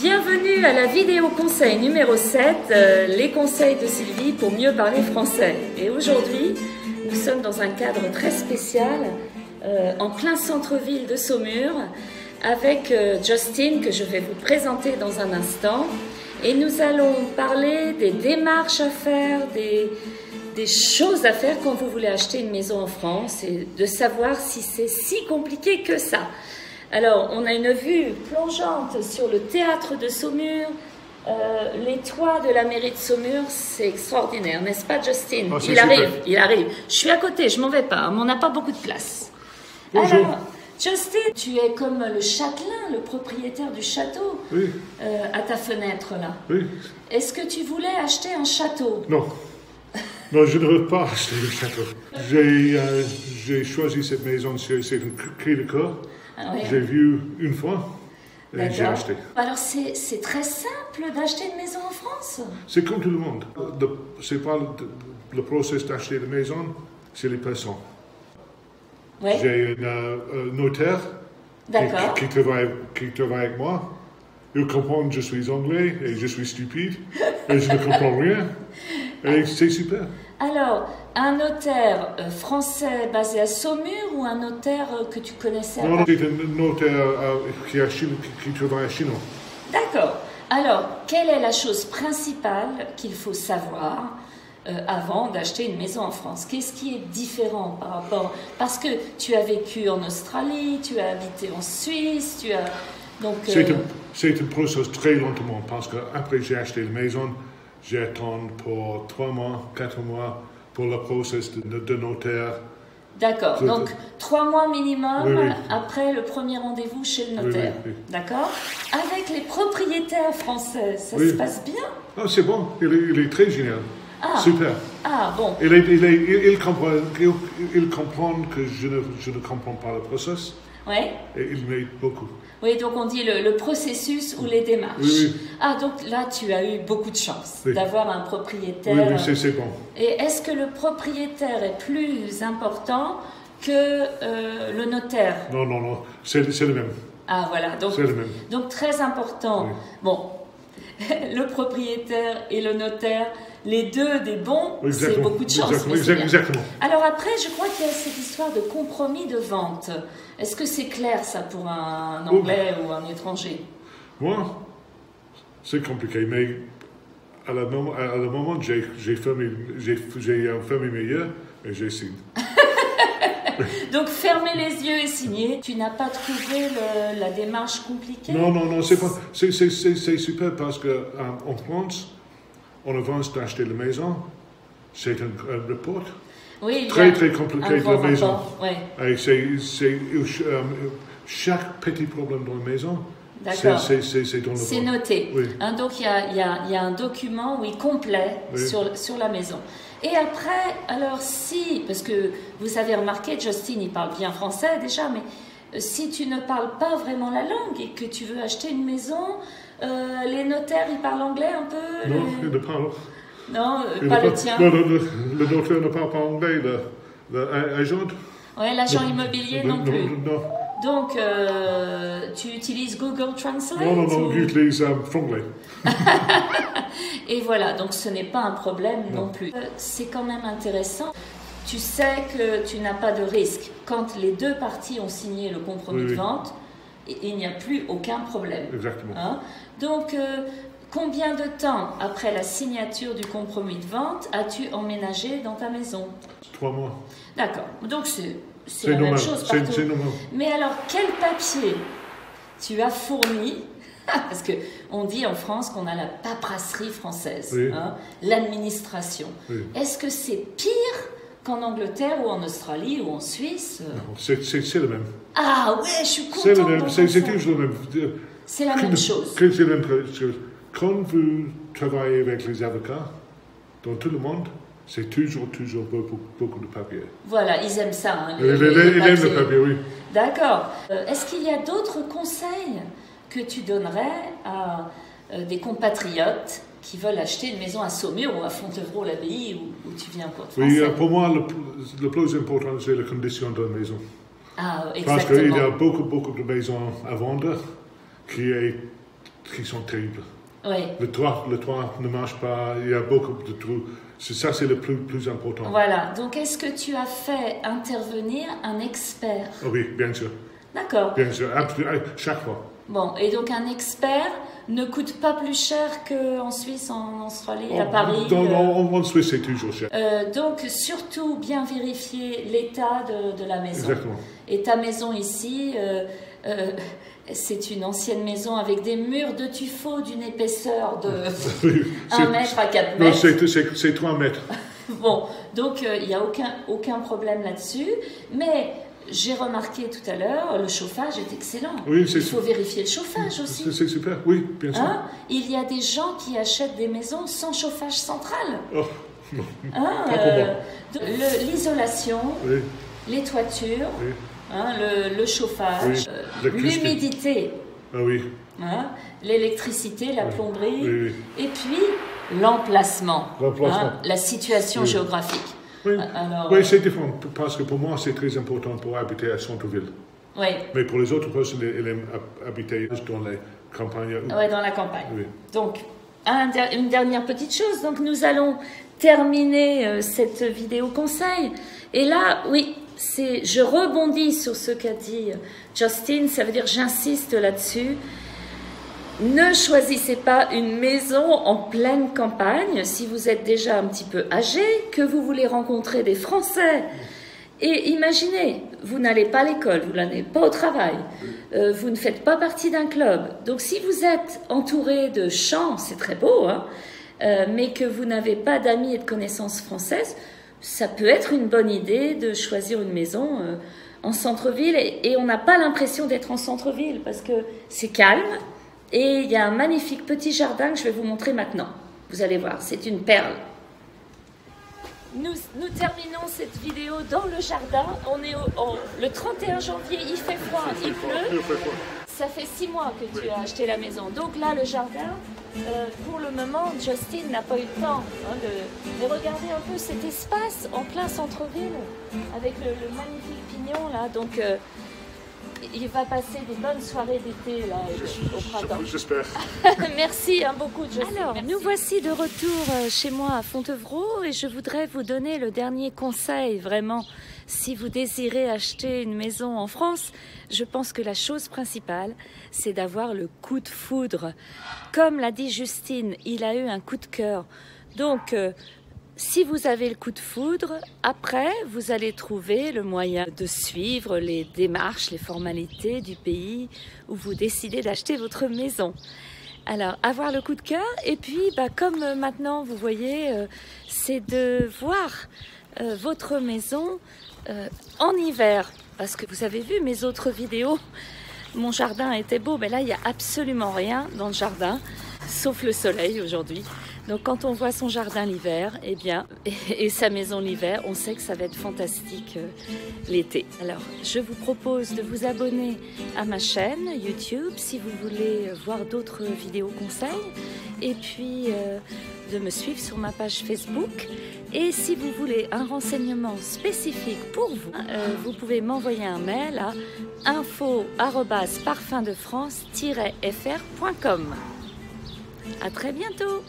Bienvenue à la vidéo conseil numéro 7, les conseils de Sylvie pour mieux parler français. Et aujourd'hui, nous sommes dans un cadre très spécial, en plein centre-ville de Saumur, avec Justine, que je vais vous présenter dans un instant. Et nous allons parler des démarches à faire, des choses à faire quand vous voulez acheter une maison en France et de savoir si c'est si compliqué que ça. Alors, on a une vue plongeante sur le théâtre de Saumur, les toits de la mairie de Saumur, c'est extraordinaire, n'est-ce pas Justine? Oh, il arrive. Je suis à côté, je m'en vais pas, mais on n'a pas beaucoup de place. Bonjour. Alors, Justine, tu es comme le châtelain, le propriétaire du château, Oui. À ta fenêtre là. Oui. Est-ce que tu voulais acheter un château? Non. Non, je ne veux pas acheter le château. J'ai choisi cette maison, c'est un cri de cœur. Ah oui. J'ai vu une fois et j'ai acheté. Alors c'est très simple d'acheter une maison en France? C'est comme tout le monde. C'est pas le process d'acheter une maison, c'est les personnes. Oui. J'ai un notaire qui travaille avec moi. Il comprend que je suis anglais et je suis stupide et je ne comprends rien. Et c'est super. Alors, un notaire français basé à Saumur ou un notaire que tu connaissais à Non, Paris? c'est un notaire qui travaille à Chine. D'accord. Alors, quelle est la chose principale qu'il faut savoir avant d'acheter une maison en France? Qu'est-ce qui est différent par rapport... Parce que tu as vécu en Australie, tu as habité en Suisse, tu as... Donc, c'est un processus très lentement parce qu'après j'ai acheté la maison, j'attends pour 3 mois, 4 mois pour le processus de notaire. D'accord, donc 3 mois minimum Oui. après le premier rendez-vous chez le notaire. Oui. D'accord. Avec les propriétaires français, ça se passe bien? Ah, c'est bon, il est très génial. Ah. Super. Ah, bon. Il comprend que je ne comprends pas le processus. Ouais. Et il m'aide beaucoup. Oui, donc on dit le processus ou les démarches. Oui. Ah, donc là, tu as eu beaucoup de chance d'avoir un propriétaire. Oui, c'est bon. Et est-ce que le propriétaire est plus important que le notaire? Non, c'est le même. Ah, voilà. C'est le même. Donc, très important. Oui. Bon, le propriétaire et le notaire, les deux des bons, c'est beaucoup de chance. Exactement. Alors après, je crois qu'il y a cette histoire de compromis de vente. Est-ce que c'est clair ça pour un Anglais ou un étranger? Moi, c'est compliqué, mais à le moment, j'ai fermé mes yeux et j'ai signé. Donc fermer les yeux et signer. Tu n'as pas trouvé la démarche compliquée? Non, c'est super parce qu'en France, on avance d'acheter la maison, c'est un report. Oui, très compliqué de la maison. Ouais. Chaque petit problème dans la maison, c'est dans le C'est noté. Oui. Hein, donc il y a un document complet sur la maison. Et après, alors si, parce que vous avez remarqué, Justine, il parle bien français déjà, mais si tu ne parles pas vraiment la langue et que tu veux acheter une maison, les notaires, ils parlent anglais un peu? Non, ils ne parlent. Non, pas le tien. Non, le notaire ne parle pas anglais, l'agent. Oui, l'agent immobilier non plus. Non. Donc, tu utilises Google Translate? Non, j'utilise Franglais. Et voilà, donc ce n'est pas un problème non plus. C'est quand même intéressant. Tu sais que tu n'as pas de risque. Quand les deux parties ont signé le compromis de vente, il n'y a plus aucun problème. Exactement. Hein? Donc, combien de temps après la signature du compromis de vente as-tu emménagé dans ta maison? 3 mois. D'accord. Donc, c'est la même chose partout. C'est normal. Mais alors, quel papier tu as fourni? Parce qu'on dit en France qu'on a la paperasserie française, l'administration. Oui. Est-ce que c'est pire qu'en Angleterre ou en Australie ou en Suisse? Non, c'est le même. Ah ouais, je suis contente. C'est le même, c'est toujours le même. C'est la même chose. C'est la même chose. Quand vous travaillez avec les avocats, dans tout le monde, c'est toujours beaucoup de papier. Voilà, ils aiment ça. Hein, ils aiment le papier, oui. D'accord. Est-ce qu'il y a d'autres conseils que tu donnerais à des compatriotes qui veulent acheter une maison à Saumur ou à Fontevraud-l'Abbaye où tu viens pour te Oui, pour moi, le plus important, c'est la condition de la maison. Ah, exactement. Parce qu'il y a beaucoup de maisons à vendre qui est qui sont terribles. Oui. Le toit ne marche pas, il y a beaucoup de trous. Ça, c'est le plus important. Voilà. Donc, est-ce que tu as fait intervenir un expert? Oui, bien sûr. D'accord. Bien sûr, chaque fois. Bon, et donc un expert ne coûte pas plus cher qu'en Suisse, en Australie, à Paris. En Suisse, c'est toujours cher. Donc, surtout bien vérifier l'état de la maison. Exactement. Et ta maison ici, c'est une ancienne maison avec des murs de tuffeau d'une épaisseur de 1 mètre à 4 mètres. Non, c'est 3 mètres. Bon, donc il n'y a aucun problème là-dessus. Mais j'ai remarqué tout à l'heure, le chauffage est excellent. Oui, il faut vérifier le chauffage aussi. C'est super, oui, bien sûr. Hein? Il y a des gens qui achètent des maisons sans chauffage central. Oh, non. Hein, l'isolation, oui. Les toitures, oui. Hein, le chauffage, oui. L'humidité, oui. Hein, l'électricité, la plomberie, oui. Et puis l'emplacement, hein, la situation géographique. Oui, oui, c'est différent, parce que pour moi, c'est très important pour habiter à centre-ville. Oui. Mais pour les autres personnes, elles aiment habiter dans les campagnes. Oui, dans la campagne. Oui. Donc, une dernière petite chose. Donc, nous allons terminer cette vidéo conseil. Et là, oui, je rebondis sur ce qu'a dit Justin. Ça veut dire, j'insiste là-dessus. Ne choisissez pas une maison en pleine campagne si vous êtes déjà un petit peu âgé, que vous voulez rencontrer des Français. Et imaginez, vous n'allez pas à l'école, vous n'allez pas au travail, vous ne faites pas partie d'un club. Donc si vous êtes entouré de champs, c'est très beau, hein, mais que vous n'avez pas d'amis et de connaissances françaises, ça peut être une bonne idée de choisir une maison en centre-ville. Et on n'a pas l'impression d'être en centre-ville parce que c'est calme. Et il y a un magnifique petit jardin que je vais vous montrer maintenant. Vous allez voir, c'est une perle. Nous terminons cette vidéo dans le jardin. On est le 31 janvier, il fait froid, il pleut. Ça fait 6 mois que tu as acheté la maison. Donc là, le jardin, pour le moment, Justin n'a pas eu le temps de regarder un peu cet espace en plein centre-ville avec le magnifique pignon là. Donc, il va passer des bonnes soirées d'été là au printemps. J'espère. Merci beaucoup, Justin. Alors, merci. Nous voici de retour chez moi à Fontevraud et je voudrais vous donner le dernier conseil, vraiment. Si vous désirez acheter une maison en France, je pense que la chose principale, c'est d'avoir le coup de foudre. Comme l'a dit Justine, il a eu un coup de cœur. Donc, si vous avez le coup de foudre, après, vous allez trouver le moyen de suivre les démarches, les formalités du pays où vous décidez d'acheter votre maison. Alors, avoir le coup de cœur, et puis, comme maintenant, vous voyez, c'est de voir votre maison en hiver. Parce que vous avez vu mes autres vidéos, mon jardin était beau, mais là, il n'y a absolument rien dans le jardin, sauf le soleil aujourd'hui. Donc quand on voit son jardin l'hiver, et sa maison l'hiver, on sait que ça va être fantastique l'été. Alors je vous propose de vous abonner à ma chaîne YouTube si vous voulez voir d'autres vidéos conseils, et puis de me suivre sur ma page Facebook. Et si vous voulez un renseignement spécifique pour vous, vous pouvez m'envoyer un mail à info@parfumdefrance-fr.com. À très bientôt!